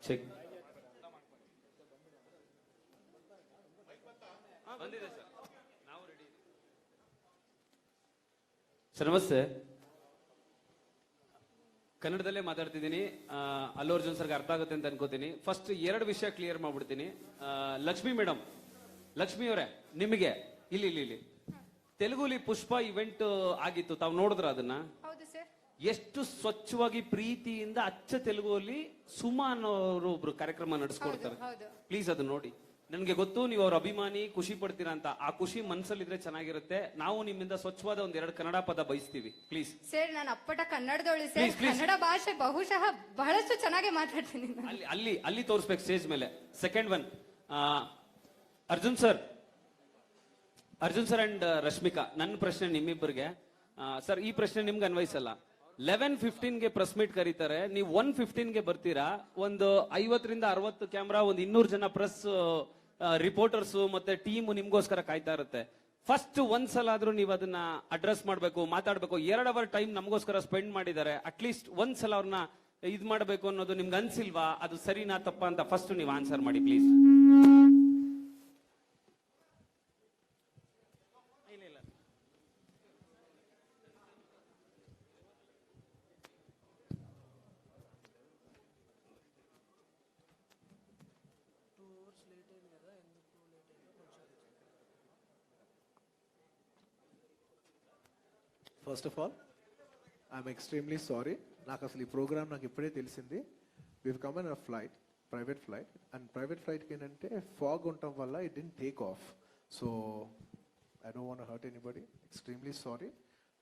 Check. Sir ನಮಸ್ತೆ, ಕನ್ನಡದಲ್ಲೇ ಮಾತಾಡ್ತಿದ್ದೀನಿ. ಅಲ್ಲು ಅರ್ಜುನ್ ಸರ್ಗೆ ಅರ್ಥ ಆಗುತ್ತೆ ಅಂತ ಅನ್ಕೋತೀನಿ. ಫಸ್ಟ್ 2 ವಿಷಯ ಕ್ಲಿಯರ್ ಮಾಡ್ಬಿಡ್ತೀನಿ. ಲಕ್ಷ್ಮಿ ಮೇಡಮ್, ಲಕ್ಷ್ಮಿ ಅವರೇ, ನಿಮಗೆ ಇಲ್ಲಿ ಇಲ್ಲಿ ಇಲ್ಲಿ ತೆಲುಗುಲಿ ಪುಷ್ಪ ಇವೆಂಟ್ ಆಗಿತ್ತು, ತಾವು ನೋಡಿದ್ರ ಅದನ್ನ? ಹೌದು ಸರ್. ಎಷ್ಟು ಸ್ವಚ್ಛವಾಗಿ ಪ್ರೀತಿಯಿಂದ ಅಚ್ಚ ತೆಲುಗುಲಿ ಸುಮಾ ಅನ್ನೋರು ಒಬ್ರು ಕಾರ್ಯಕ್ರಮ ನಡೆಸ್ಕೊಡ್ತಾರೆ. ಪ್ಲೀಸ್ ಅದು ನೋಡಿ. ನನ್ಗೆ ಗೊತ್ತು ನೀವು ಅವ್ರ ಅಭಿಮಾನಿ, ಖುಷಿ ಪಡ್ತೀರಾ ಅಂತ. ಆ ಖುಷಿ ಮನ್ಸಲ್ಲಿದ್ರೆ ಚೆನ್ನಾಗಿರುತ್ತೆ. ನಾವು ನಿಮ್ಮಿಂದ ಸ್ವಚ್ಛವಾದ 1-2 ಕನ್ನಡ ಪದ ಬಯಸ್ತೀವಿ, ಪ್ಲೀಸ್. ಸರ್ ನಾನು ಅಪ್ಪಟ ಕನ್ನಡದವಳು ಸರ್. ಕನ್ನಡ ಭಾಷೆ ಬಹುಶಃ ಬಹಳಷ್ಟು ಚೆನ್ನಾಗಿ ಮಾತಾಡ್ತೀನಿ. ಅಲ್ಲಿ ಅಲ್ಲಿ ತೋರಿಸ್ಬೇಕು ಸ್ಟೇಜ್ ಮೇಲೆ. Second one, Arjun sir and Rashmika, ನನ್ನ ಪ್ರಶ್ನೆ ನಿಮ್ಮಿಬ್ಬರಿಗೆ. ಸರ್ ಈ ಪ್ರಶ್ನೆ ನಿಮ್ಗೆ ಅನ್ವಯಿಸಲ್ಲ. 11:15ಗೆ ಪ್ರೆಸ್ ಮೀಟ್ ಕರೀತಾರೆ, ನೀವು 1:15ಗೆ ಬರ್ತೀರಾ. ಒಂದು 50-60 ಕ್ಯಾಮ್ರಾ, ಒಂದು 200 ಜನ ಪ್ರೆಸ್ ರಿಪೋರ್ಟರ್ಸ್ ಮತ್ತೆ ಟೀಮ್ ನಿಮ್ಗೋಸ್ಕರ ಕಾಯ್ತಾ ಇರುತ್ತೆ. ಫಸ್ಟ್ ಒಂದ್ಸಲ ಆದ್ರೂ ನೀವು ಅದನ್ನ ಅಡ್ರೆಸ್ ಮಾಡ್ಬೇಕು, ಮಾತಾಡ್ಬೇಕು. 2 ಅವರ್ ಟೈಮ್ ನಮಗೋಸ್ಕರ ಸ್ಪೆಂಡ್ ಮಾಡಿದ್ದಾರೆ. ಅಟ್ಲೀಸ್ಟ್ ಒಂದ್ಸಲ ಅವ್ರನ್ನ ಇದ್ ಮಾಡ್ಬೇಕು ಅನ್ನೋದು ನಿಮ್ಗೆ ಅನ್ಸಿಲ್ವಾ? ಅದು ಸರಿನಾ ತಪ್ಪಾ ಅಂತ ಫಸ್ಟ್ ನೀವು ಆನ್ಸರ್ ಮಾಡಿ please. First of all, I'm extremely sorry. నాకు అసలు ఈ ప్రోగ్రామ్ నాకు ఇప్పుడే తెలిసింది. We've come on a flight, private flight, and private flight ఏంటంటే fog ఉండటం వల్ల it didn't take off. So I don't want to hurt anybody. Extremely sorry.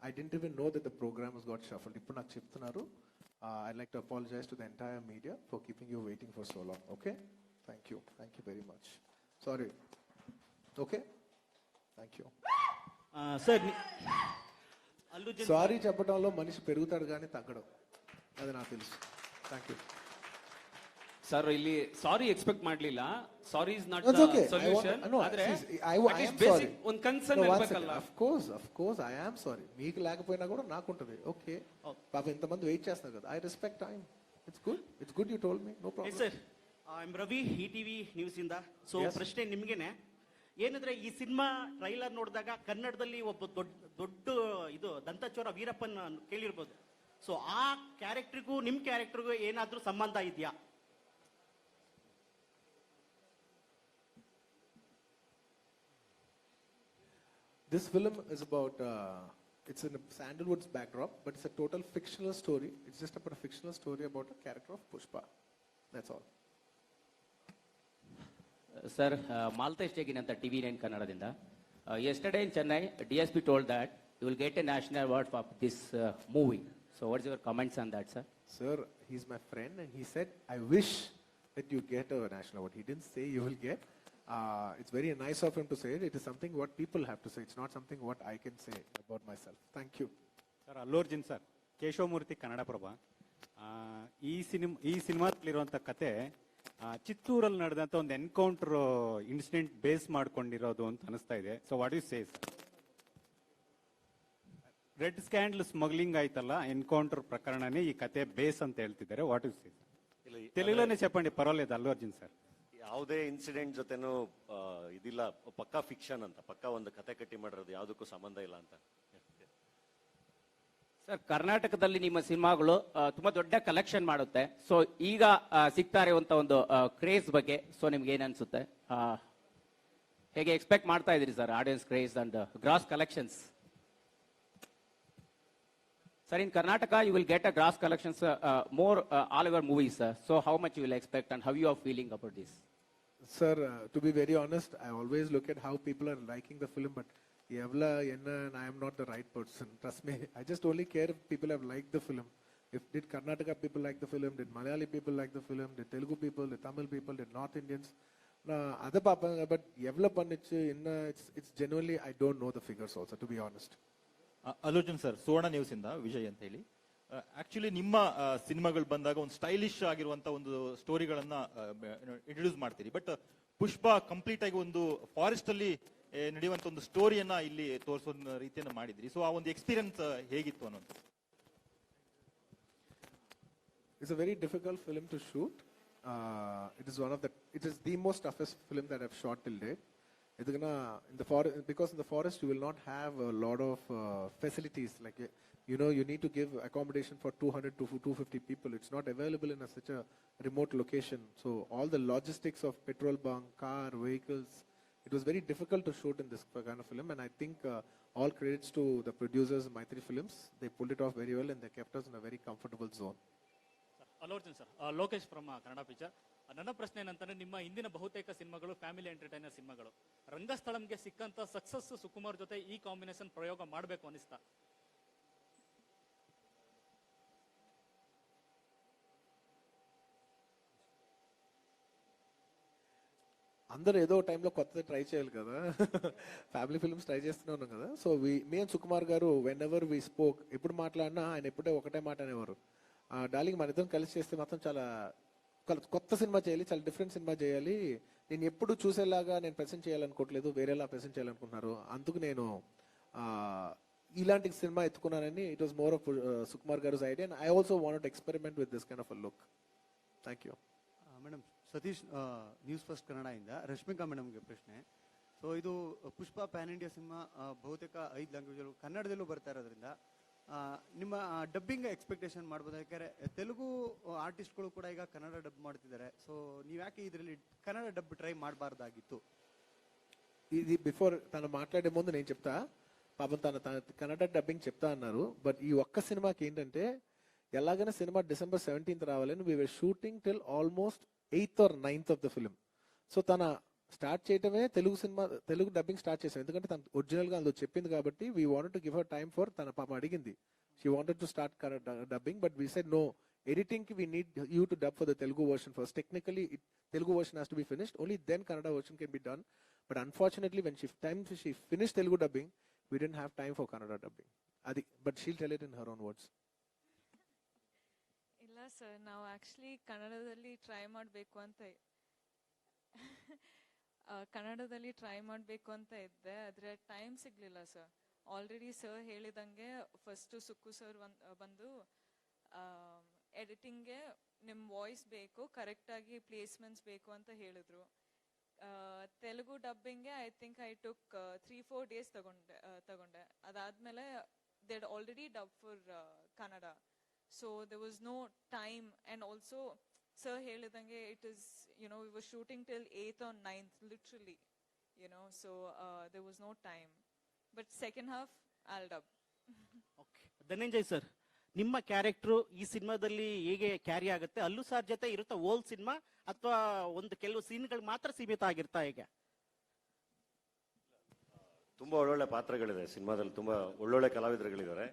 I didn't even know that the program has got shuffled. ఇప్పుడు నాకు చెప్తున్నారు. I'd like to apologize to the entire media for keeping you waiting for so long. Okay? Thank you. Thank you very much. Sorry. Okay? Thank you. Sir, sorry చెప్పడంలో మనిషి పెరుగుతాడు కానీ తగ్గడం, అది నాకు తెలుసు. Thank you sir. ಇಲ್ಲಿ sorry expect ಮಾಡ್ಲಿಲ್ಲ. Sorry is not That's okay. Solution. ಆದ್ರೆ I am sorry. ಒಂದು ಕನ್ಸರ್ನ್ ಇರಬೇಕಲ್ಲ. Of course I am sorry. మీకు లేకపోయినా కూడా నాకు ఉంటుంది. ఓకే, పాప ఇంతమంది వెయిట్ చేస్తున్నారు కదా. I respect time. It's good you told me. No problem. Yes sir. I'm Ravi, ETV news ಇಂದ. ಸೊ ಪ್ರಶ್ನೆ ನಿಮ್ಗೆನೆ. ಏನಂದ್ರೆ ಈ ಸಿನಿಮಾ ಟ್ರೈಲರ್ ನೋಡಿದಾಗ ಕನ್ನಡದಲ್ಲಿ ಒಬ್ಬ ದೊಡ್ಡ ಇದು ದಂತಚೋರ ವೀರಪ್ಪನ್ ಕೇಳಿರ್ಬೋದು. ಸೊ ಆ ಕ್ಯಾರೆಕ್ಟರ್ಗೂ ನಿಮ್ ಕ್ಯಾರೆಕ್ಟರ್ಗೂ ಏನಾದ್ರೂ ಸಂಬಂಧ ಇದೆಯಾ? This film is about it's in a Sandalwood's backdrop, but it's a total fictional story. It's just about a fictional story about a character of Pushpa. That's all. Sir, Maltesh Teginanta TV9 Kannadadinda. Yesterday in Chennai, DSP told that you will get a national award for this movie. So what's your comments on that, sir? Sir, he's my friend and he said, I wish that you get a national award. He didn't say you will get. It's very nice of him to say it. It is something what people have to say. It's not something what I can say about myself. Thank you. Sir, Allu Arjun sir, Keshavamurthy Kannadaprabha. ಈ ಸಿನಿಮಾದಲ್ಲಿರುವಂಥ ಕತೆ ಚಿತ್ತೂರಲ್ಲಿ ನಡೆದಂತ ಒಂದು encounter incident base ಮಾಡ್ಕೊಂಡಿರೋದು ಅಂತ ಅನಿಸ್ತಾ ಇದೆ. So what you say sir? Red scandal smuggling ಆಯ್ತಲ್ಲ, encounter ಪ್ರಕರಣನೇ ಈ ಕತೆ ಬೇಸ್ ಅಂತ ಹೇಳ್ತಿದ್ದಾರೆ. What you say sir? ತೆಲುಗುಲೇ చెప్పండి, ಪರವಾಗಿಲ್ಲ. ಅಲ್ಲು ಅರ್ಜುನ್ ಸರ್, ಯಾವುದೇ ಇನ್ಸಿಡೆಂಟ್ ಜೊತೆನೂ ಇದಿಲ್ಲ, ಪಕ್ಕಾ ಫಿಕ್ಷನ್ ಅಂತ, ಪಕ್ಕಾ ಒಂದು ಕತೆ ಕಟ್ಟಿ ಮಾಡಿರೋದು, ಯಾವುದಕ್ಕೂ ಸಂಬಂಧ ಇಲ್ಲ ಅಂತ. ಸರ್, ಕರ್ನಾಟಕದಲ್ಲಿ ನಿಮ್ಮ ಸಿನಿಮಾಗಳು ತುಂಬಾ ದೊಡ್ಡ ಕಲೆಕ್ಷನ್ ಮಾಡುತ್ತೆ. ಸೊ ಈಗ ಸಿಗ್ತಾ ಇರುವಂತ ಒಂದು ಕ್ರೇಜ್ ಬಗ್ಗೆ ಸೊ ನಿಮ್ಗೆ ಏನ್ ಅನ್ಸುತ್ತೆ? ಹೇಗೆ ಎಕ್ಸ್ಪೆಕ್ಟ್ ಮಾಡ್ತಾ ಇದೀರಿ sir audience craze and gross collections? Sir, in Karnataka, you will get a gross collections more all over movies. So how much you will expect and how you are feeling about this? Sir, to be very honest, I always look at how people are liking the film, but Evla, Yenna, and I am not the right person. Trust me, I just only care if people have liked the film. Did Karnataka people like the film? Did Malayali people like the film? Did Telugu people? Did Tamil people? Did North Indians? Other papa, but Evla Panich, it's genuinely, I don't know the figures also, to be honest. ಅಲ್ಲು Arjun sir, ಸುವರ್ಣ news ಇಂದ ವಿಜಯ್ ಅಂತ ಹೇಳಿ. Actually ನಿಮ್ಮ ಸಿನಿಮಾಗಳು ಬಂದಾಗ ಒಂದು stylish ಆಗಿರುವಂತ ಒಂದು ಸ್ಟೋರಿಗಳನ್ನ ಇಂಟ್ರೊಡ್ಯೂಸ್ ಮಾಡ್ತೀರಿ. ಬಟ್ ಪುಷ್ಪ ಕಂಪ್ಲೀಟ್ ಆಗಿ ಒಂದು ಫಾರೆಸ್ಟ್ ಅಲ್ಲಿ ನಡೆಯುವಂತ ಒಂದು ಸ್ಟೋರಿಯನ್ನ ಇಲ್ಲಿ ತೋರಿಸೋ ರೀತಿಯನ್ನ ಮಾಡಿದ್ರಿ. ಸೊ ಆ ಒಂದು ಎಕ್ಸ್ಪೀರಿಯನ್ಸ್ ಹೇಗಿತ್ತು ಅನ್ನೋದು? It's a very difficult film to shoot. it is it is the most toughest film that I've shot till date. It's gonna in the forest, because in the forest you will not have a lot of facilities like you need to give accommodation for 200 to 250 people. It's not available in such a remote location. So all the logistics of petrol bunk, car, vehicles, it was very difficult to shoot in this kind of film. And I think all credits to the producers, Maitri Films. They pulled it off very well and they kept us in a very comfortable zone. ಅಲ್ಲು Arjun sir, Lokesh from Kannada picture. ನನ್ನ ಪ್ರಶ್ನೆ ಏನಂತಂದ್ರೆ, ನಿಮ್ಮ ಇಂದಿನ ಬಹುತೇಕ ಸಿನಿಮಾಗಳು family entertainer ಸಿನಿಮಾಗಳು. ರಂಗಸ್ಥಳಂಗೆ ಸಿಕ್ಕಂತ success Sukumar ಜೊತೆ ಈ ಕಾಂಬಿನೇಷನ್ ಪ್ರಯೋಗ ಮಾಡಬೇಕು ಅನಿಸ್ತಾ? అందరూ ఏదో టైంలో కొత్తది ట్రై చేయాలి కదా, ఫ్యామిలీ ఫిల్మ్స్ ట్రై చేస్తూనే ఉన్నాం కదా. సో మీ అండ్ సుకుమార్ గారు వెన్ ఎవర్ వి స్పోక్, ఎప్పుడు మాట్లాడినా ఆయన ఎప్పుడే ఒకటే మాట అనేవారు, డార్లింగ్ మన ఇద్దరం కలిసి చేస్తే మాత్రం చాలా కొత్త సినిమా చేయాలి, చాలా డిఫరెంట్ సినిమా చేయాలి, నేను ఎప్పుడు చూసేలాగా నేను ప్రెసెంట్ చేయాలనుకోవట్లేదు, వేరేలా ప్రెసెంట్ చేయాలనుకుంటున్నారు, అందుకు నేను ఇలాంటి సినిమా ఎత్తుకున్నానని. It was more of Sukumar garu idea and I also want to experiment with this kind of a look. Thank you madam. Satish, news first ಕನ್ನಡದಿಂದ. ರಶ್ಮಿಕಾ ಮೇಡಮ್ಗೆ ಪ್ರಶ್ನೆ. ಸೊ ಇದು ಪುಷ್ಪ ಪ್ಯಾನ್ ಇಂಡಿಯಾ ಸಿನಿಮಾ, ಬಹುತೇಕ 5 ಲ್ಯಾಂಗ್ವೇಜ್ ಕನ್ನಡದಲ್ಲೂ ಬರ್ತಾ ಇರೋದ್ರಿಂದ ನಿಮ್ಮ ಡಬ್ಬಿಂಗ್ ಎಕ್ಸ್ಪೆಕ್ಟೇಷನ್ ಮಾಡ್ಬೋದು, ಯಾಕಂದ್ರೆ ತೆಲುಗು ಆರ್ಟಿಸ್ಟ್ಗಳು ಕೂಡ ಈಗ ಕನ್ನಡ ಡಬ್ ಮಾಡ್ತಿದ್ದಾರೆ. ಸೊ ನೀವು ಯಾಕೆ ಇದರಲ್ಲಿ ಕನ್ನಡ ಡಬ್ ಟ್ರೈ ಮಾಡಬಾರ್ದಾಗಿತ್ತು? ఇది బిఫోర్ తను మాట్లాడే ముందు నేను చెప్తా, పాపం తన కన్నడ డబ్బింగ్ చెప్తా అన్నారు. బట్ ఈ ఒక్క సినిమాకి ఏంటంటే ఎలాగైనా సినిమా December 17th రావాలని we were shooting till almost 8th or 9th of the film. So తన స్టార్ట్ చేయటమే తెలుగు డబ్బింగ్ స్టార్ట్ చేసాం, ఎందుకంటే తను ఒరిజినల్ గా అందులో చెప్పింది కాబట్టి. We wanted to give her time for, తన పాప అడిగింది, she wanted to start dubbing, but we said no, editing కి we need you to dub for the Telugu version first. Technically Telugu version has to be finished, only then Kannada version can be done. But unfortunately when she finish Telugu dubbing, we didn't have time for Kannada dubbing. అది, but she'll tell it in her own words. ಇಲ್ಲ sir, ನಾವು actually ಕನ್ನಡದಲ್ಲಿ try ಮಾಡಬೇಕು ಅಂತ ಇದ್ದೆ, ಆದ್ರೆ time ಸಿಗ್ಲಿಲ್ಲ sir. Already sir ಹೇಳಿದಂಗೆ ಫಸ್ಟ್ ಸುಕ್ಕು ಸರ್ ಬಂದು ಎಡಿಟಿಂಗ್ಗೆ ನಿಮ್ ವಾಯ್ಸ್ ಬೇಕು, ಕರೆಕ್ಟ್ ಆಗಿ ಪ್ಲೇಸ್ಮೆಂಟ್ಸ್ ಬೇಕು ಅಂತ ಹೇಳಿದ್ರು. ತೆಲುಗು ಡಬ್ಬಿಂಗ್ಗೆ I think I took 3-4 days ತಗೊಂಡೆ. ಅದಾದ್ಮೇಲೆ they'd already dub for Kannada. So there was no time, and also sir ಹೇಳಿದಂಗೆ it is, we were shooting till 8th or 9th literally, so there was no time, but second half I'll dub. Okay, Dhananjay sir, ನಿಮ್ಮ character ಈ ಸಿನಿಮಾದಲ್ಲಿ ಹೇಗೆ carry ಆಗುತ್ತೆ? ಅಲ್ಲು sir ಜೊತೆ ಇರುತ್ತಾ hole cinema, ಅಥವಾ ಒಂದು ಕೆಲವು ಸೀನ್ಗಳು ಮಾತ್ರ ಸೀಮಿತ ಆಗಿರ್ತಾ ಹೇಗೆ? ತುಂಬಾ ಒಳ್ಳೊಳ್ಳೆ ಪಾತ್ರಗಳಿದೆ ಸಿನಿಮಾದಲ್ಲಿ, ತುಂಬಾ ಒಳ್ಳೊಳ್ಳೆ ಕಲಾವಿದರುಗಳಿದ್ದಾರೆ.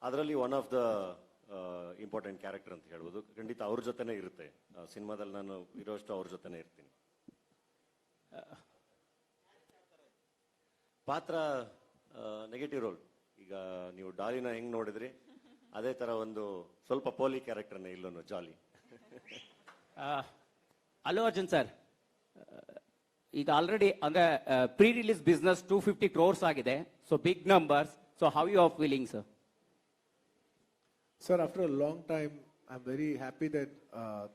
ಅದರಲ್ಲಿ one of the important character ಅಂತ ಹೇಳ್ಬೋದು. ಖಂಡಿತ ಅವ್ರ ಜೊತೆನೇ ಇರುತ್ತೆ ಸಿನಿಮಾದಲ್ಲಿ, ನಾನು ಇರೋಷ್ಟು ಅವ್ರ ಜೊತೆನೇ ಇರ್ತೀನಿ. ಪಾತ್ರ ನೆಗೆಟಿವ್ ರೋಲ್. ಈಗ ನೀವು ಡಾಲಿನ ಹೆಂಗ್ ನೋಡಿದ್ರಿ, ಅದೇ ತರ ಒಂದು ಸ್ವಲ್ಪ ಪೋಲಿ ಕ್ಯಾರೆಕ್ಟರ್ನೇ ಇಲ್ಲೂ ಜಾಲಿ. ಅಲ್ಲು ಅರ್ಜುನ್ ಸರ್, ಈಗ ಆಲ್ರೆಡಿ ಅಂದ್ರೆ ಪ್ರೀ ರಿಲೀಸ್ ಬಿಸ್ನೆಸ್ 250 crores ಆಗಿದೆ, so big numbers. So how you are feeling sir? Sir, after a long time, I'm very happy that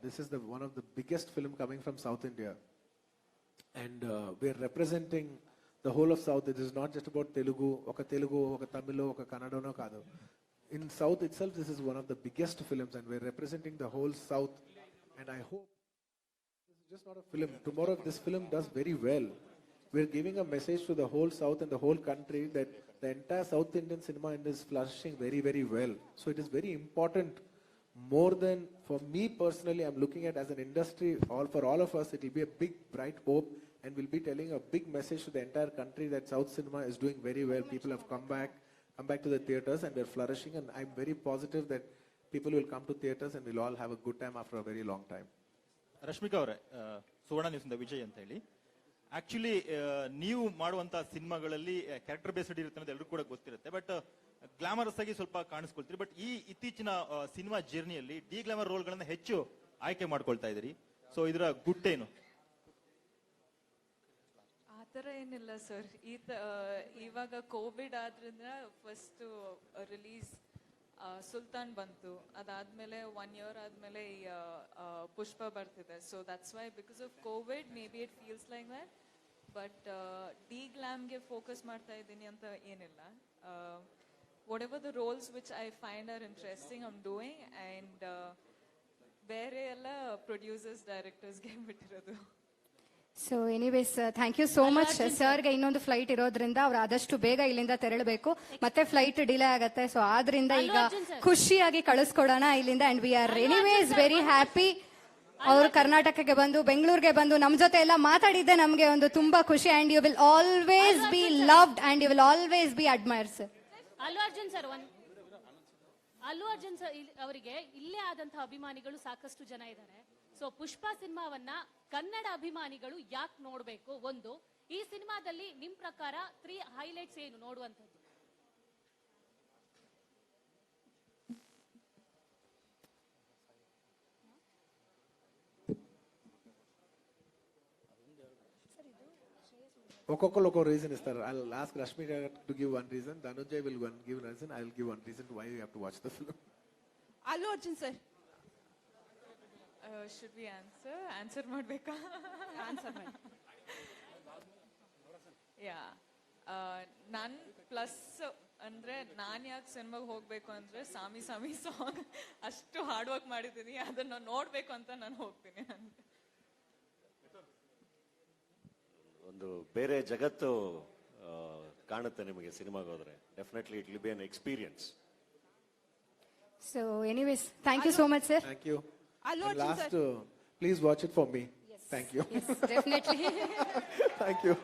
this is one of the biggest film coming from South India. And we're representing the whole of South. It is not just about Telugu, oka Tamil, oka Kannada no kaadu. In South itself, this is one of the biggest films and we're representing the whole South. And I hope this is just not a film. Tomorrow, if this film does very well, we're giving a message to the whole South and the whole country that the entire South Indian cinema industry is flourishing very, very well. So it is very important, more than for me personally, I'm looking at as an industry, for all of us, it will be a big, bright hope, and we'll be telling a big message to the entire country that South cinema is doing very well. People have come back to the theaters and they're flourishing, and I'm very positive that people will come to theaters and we'll all have a good time after a very long time. Rashmika ಅವರೇ, ಸುವರ್ಣ news ಇಂದ ವಿಜಯ್ ಅಂತ ಹೇಳಿ. Actually ನೀವು ಮಾಡುವಂತ ಸಿನಿಮಾಗಳಲ್ಲಿ character based ಇರುತ್ತೆ ಅಂತ ಎಲ್ಲರೂ ಕೂಡ ಗೊತ್ತಿರುತ್ತೆ, ಬಟ್ ಗ್ಲಾಮರಸ್ ಆಗಿ ಸ್ವಲ್ಪ ಕಾಣಿಸ್ಕೊಳ್ತೀರಿ. ಬಟ್ ಈ ಇತ್ತೀಚಿನ ಸಿನಿಮಾ ಜರ್ನಿಯಲ್ಲಿ ಡಿ ಗ್ಲಾಮರ್ ರೋಲ್ ಗಳನ್ನ ಹೆಚ್ಚು ಆಯ್ಕೆ ಮಾಡ್ಕೊಳ್ತಾ ಇದ್ದೀರಿ. ಸೊ ಇದರ ಗುಟ್ಟೇನು? ಆತರ ಏನಿಲ್ಲ ಸರ್, ಇವಾಗ ಕೋವಿಡ್ ಆದ್ರಿಂದ ಫಸ್ಟ್ ರಿಲೀಸ್ ಸುಲ್ತಾನ್ ಬಂತು, ಅದಾದ್ಮೇಲೆ 1 ಇಯರ್ ಆದ್ಮೇಲೆ ಈ ಪುಷ್ಪ ಬರ್ತಿದೆ. So that's why because of Covid maybe it feels like that, but the ಗ್ಲಾಮ್ಗೆ ಫೋಕಸ್ ಮಾಡ್ತಾ ಇದ್ದೀನಿ ಅಂತ ಏನಿಲ್ಲ. whatever the roles which I find are interesting I'm doing, and ಬೇರೆ ಎಲ್ಲ ಪ್ರೊಡ್ಯೂಸರ್ಸ್ ಡೈರೆಕ್ಟರ್ಸ್ಗೆ ಬಿಟ್ಟಿರೋದು. So anyways thank you so much. ಸರ್ಗೆ ಇನ್ನೊಂದು ಫ್ಲೈಟ್ ಇರೋದ್ರಿಂದ ಅವ್ರು ಆದಷ್ಟು ಬೇಗ ಇಲ್ಲಿಂದ ತೆರಳಬೇಕು, ಮತ್ತೆ ಫ್ಲೈಟ್ ಡಿಲೇ ಆಗತ್ತೆ. ಸೊ ಆದ್ರಿಂದ ಈಗ ಖುಷಿಯಾಗಿ ಕಳಿಸ್ಕೊಡೋಣ ಇಲ್ಲಿಂದ. And we are anyways very happy. ಅವರು ಕರ್ನಾಟಕಕ್ಕೆ ಬಂದು ಬೆಂಗಳೂರಿಗೆ ಬಂದು ನಮ್ ಜೊತೆ ಎಲ್ಲ ಮಾತಾಡಿದ್ದೆ ನಮ್ಗೆ ಒಂದು ತುಂಬಾ ಖುಷಿ. And you will always be loved and you will always be admired sir. Allu Arjun sir ಅವರಿಗೆ ಇಲ್ಲೇ ಆದಂತಹ ಅಭಿಮಾನಿಗಳು ಸಾಕಷ್ಟು ಜನ ಇದ್ದಾರೆ. ಸೊ ಪುಷ್ಪ ಸಿನಿಮಾವನ್ನ ಕನ್ನಡ ಅಭಿಮಾನಿಗಳು ಯಾಕೆ ನೋಡ್ಬೇಕು? ಒಂದು, ಈ ಸಿನಿಮಾದಲ್ಲಿ ನಿಮ್ ಪ್ರಕಾರ 3 ಹೈಲೈಟ್ಸ್ ಏನು ನೋಡುವಂತದ್ದು? ఒక్కొక్కరు ఒక్కో రీజన్ ఇస్తారు. I will ask Rashmi to give one reason, Dhananjay will give reason, I will give one reason why you have to watch the film. Allu Arjun sir, should we answer ಮಾಡ್ಬೇಕಾ? ಆನ್ಸರ್ ಮಾಡಿ. ಯಾ, ನನ್ ಪ್ಲಸ್ ಅಂದ್ರೆ ನಾನ್ ಯಾಕೆ ಸಿನಿಮಾಗೆ ಹೋಗ್ಬೇಕು ಅಂದ್ರೆ ಸಾಮಿ ಸಾಮಿ ಸಾಂಗ್ ಅಷ್ಟು ಹಾರ್ಡ್ ವರ್ಕ್ ಮಾಡಿದ್ದೀನಿ, ಅದನ್ನ ನೋಡ್ಬೇಕು ಅಂತ ನಾನು ಹೋಗ್ತೀನಿ. ಒಂದು ಬೇರೆ ಜಗತ್ತು ಕಾಣುತ್ತೆ ನಿಮಗೆ ಸಿನಿಮಾಗೆ ಹೋದ್ರೆ. Definitely it will be an experience. So anyways thank you so much sir. Thank you. Last please watch it for me. Thank you. Definitely. Thank you.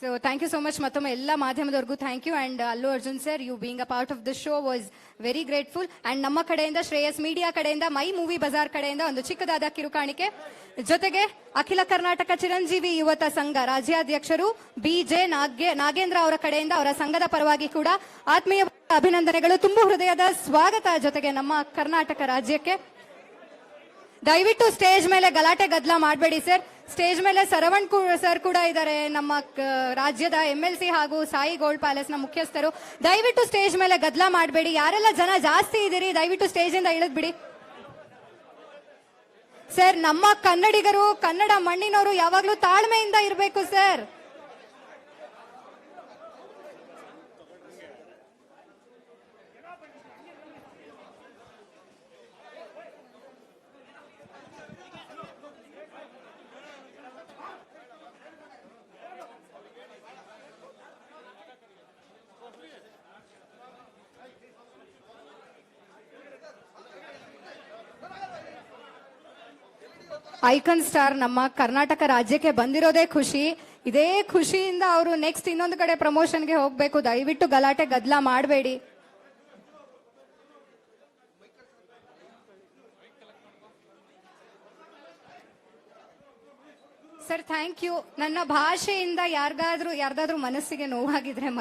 So thank you so much. ಮತ್ತೊಮ್ಮೆ ಎಲ್ಲ ಮಾಧ್ಯಮದವರೆಗೂ thank you. And Allu Arjun sir, you being a part of the show was very grateful. ಅಂಡ್ ನಮ್ಮ ಕಡೆಯಿಂದ, Shreyas media ಕಡೆಯಿಂದ, ಮೈ movie Bazaar ಕಡೆಯಿಂದ ಒಂದು ಚಿಕ್ಕದಾದ ಕಿರುಕಾಣಿಕೆ. ಜೊತೆಗೆ ಅಖಿಲ ಕರ್ನಾಟಕ ಚಿರಂಜೀವಿ ಯುವತ ಸಂಘ ರಾಜ್ಯಾಧ್ಯಕ್ಷರು BJ ನಾಗೇಂದ್ರ ಅವರ ಕಡೆಯಿಂದ ಅವರ ಸಂಘದ ಪರವಾಗಿ ಕೂಡ ಆತ್ಮೀಯ ಅಭಿನಂದನೆಗಳು, ತುಂಬು ಹೃದಯದ ಸ್ವಾಗತ. ಜೊತೆಗೆ ನಮ್ಮ ಕರ್ನಾಟಕ ರಾಜ್ಯಕ್ಕೆ ದಯವಿಟ್ಟು ಸ್ಟೇಜ್ ಮೇಲೆ ಗಲಾಟೆ ಗದ್ದಲ ಮಾಡಬೇಡಿ ಸರ್. ಸ್ಟೇಜ್ ಮೇಲೆ ಸರವಣ್ ಸರ್ ಕೂಡ ಇದ್ದಾರೆ, ನಮ್ಮ ರಾಜ್ಯದ MLC ಹಾಗೂ ಸಾಯಿ ಗೋಲ್ಡ್ ಪ್ಯಾಲೇಸ್ ನ ಮುಖ್ಯಸ್ಥರು. ದಯವಿಟ್ಟು ಸ್ಟೇಜ್ ಮೇಲೆ ಗದ್ದಲ ಮಾಡಬೇಡಿ. ಯಾರೆಲ್ಲ ಜನ ಜಾಸ್ತಿ ಇದ್ದೀರಿ ದಯವಿಟ್ಟು ಸ್ಟೇಜ್ ಇಂದ ಇಳಿದ್ಬಿಡಿ ಸರ್. ನಮ್ಮ ಕನ್ನಡಿಗರು, ಕನ್ನಡ ಮಣ್ಣಿನವರು ಯಾವಾಗ್ಲೂ ತಾಳ್ಮೆಯಿಂದ ಇರಬೇಕು ಸರ್. ಐಕನ್ ಸ್ಟಾರ್ ನಮ್ಮ ಕರ್ನಾಟಕ ರಾಜ್ಯಕ್ಕೆ ಬಂದಿರೋದೇ ಖುಷಿ. ಇದೇ ಖುಷಿಯಿಂದ ಅವರು ನೆಕ್ಸ್ಟ್ ಇನ್ನೊಂದು ಕಡೆ ಪ್ರಮೋಷನ್ಗೆ ಹೋಗ್ಬೇಕು. ದಯವಿಟ್ಟು ಗಲಾಟೆ ಗದ್ದಲ ಮಾಡಬೇಡಿ ಸರ್. Thank you. ನನ್ನ ಭಾಷೆಯಿಂದ ಯಾರ್ದಾದ್ರೂ ಮನಸ್ಸಿಗೆ ನೋವಾಗಿದ್ರೆ